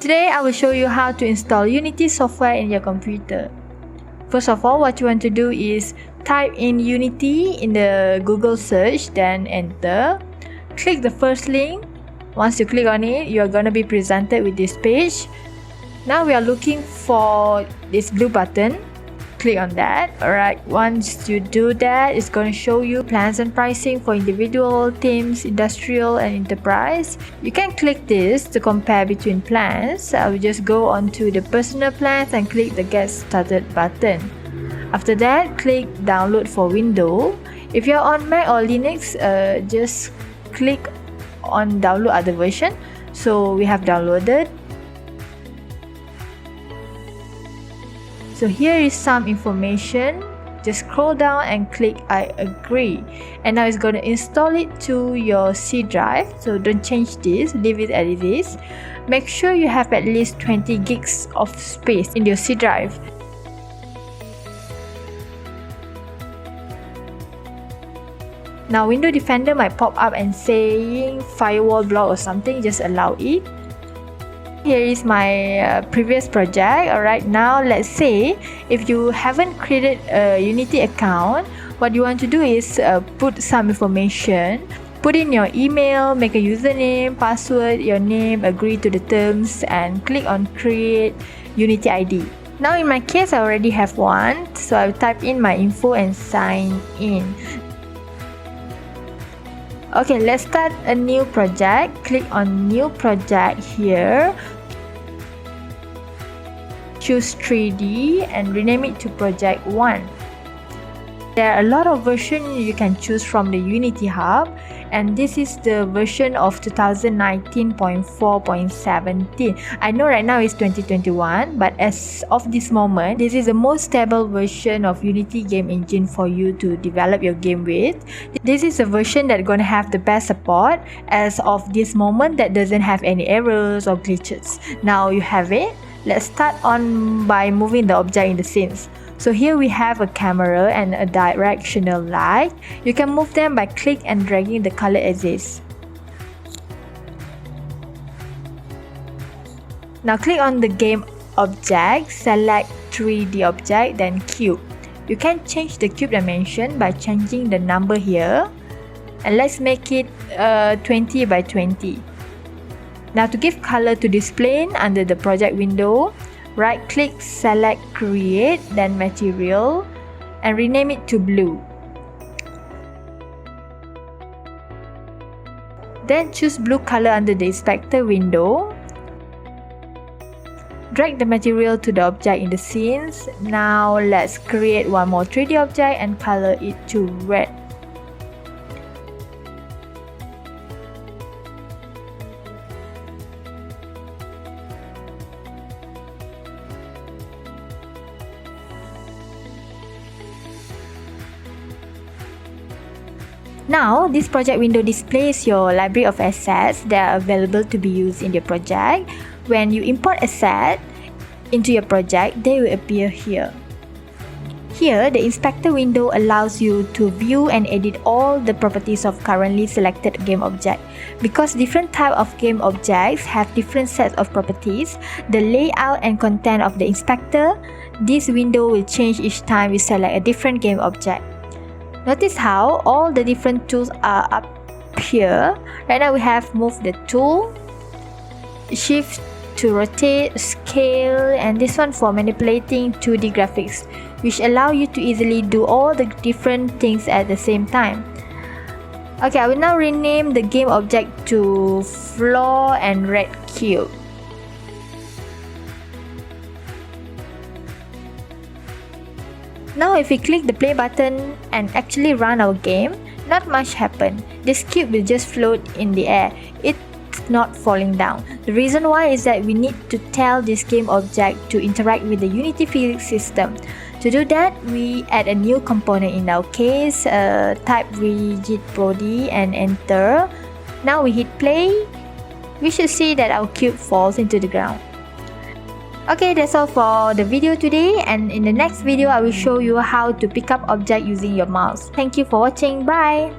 Today I will show you how to install Unity software in your computer. First of all, what you want to do is type in Unity in the Google search, then enter. Click the first link. Once you click on it, you are going to be presented with this page. Now we are looking for this blue button. Click on that. Alright, once you do that, it's going to show you plans and pricing for individual, teams, industrial and enterprise. You can click this to compare between plans. I will just go on to the personal plans and click the get started button. After that, click download for Windows. If you're on Mac or Linux, just click on download other version. So we have downloaded. So here is some information. Just scroll down and click I agree, and now it's going to install it to your C drive. So don't change this, leave it as it is. Make sure you have at least 20 gigs of space in your C drive. Now Windows Defender might pop up and saying firewall block or something, just allow it. Here is my previous project. Alright, now let's say if you haven't created a Unity account, what you want to do is put some information. Put in your email, make a username, password, your name, agree to the terms, and click on create Unity ID. Now in my case, I already have one, so I'll type in my info and sign in. Okay, let's start a new project. Click on new project here. Choose 3D and rename it to project 1. There are a lot of versions you can choose from the Unity Hub, and this is the version of 2019.4.17. I know right now it's 2021, but as of this moment, this is the most stable version of Unity game engine for you to develop your game with. This is a version that's going to have the best support as of this moment, that doesn't have any errors or glitches. Now you have it. Let's start on by moving the object in the scenes. So here we have a camera and a directional light. You can move them by click and dragging the color axis. Now click on the game object, select 3D object, then cube. You can change the cube dimension by changing the number here. And let's make it 20 by 20. Now to give color to this plane, under the project window, right click, select create, then material, and rename it to blue. Then choose blue color under the inspector window. Drag the material to the object in the scenes. Now let's create one more 3D object and color it to red. Now, this project window displays your library of assets that are available to be used in your project. When you import asset into your project, they will appear here. Here, the inspector window allows you to view and edit all the properties of currently selected game object. Because different types of game objects have different sets of properties, the layout and content of the inspector, this window will change each time you select a different game object. Notice how all the different tools are up here. Right now we have move the tool, shift to rotate, scale, and this one for manipulating 2D graphics, which allow you to easily do all the different things at the same time. Okay, I will now rename the game object to floor and red cube. Now if we click the play button and actually run our game, not much happened. This cube will just float in the air. It's not falling down. The reason why is that we need to tell this game object to interact with the Unity physics system. To do that, we add a new component. In our case, type rigid body and enter. Now we hit play. We should see that our cube falls into the ground. Okay, that's all for the video today, and in the next video I will show you how to pick up object using your mouse. Thank you for watching. Bye!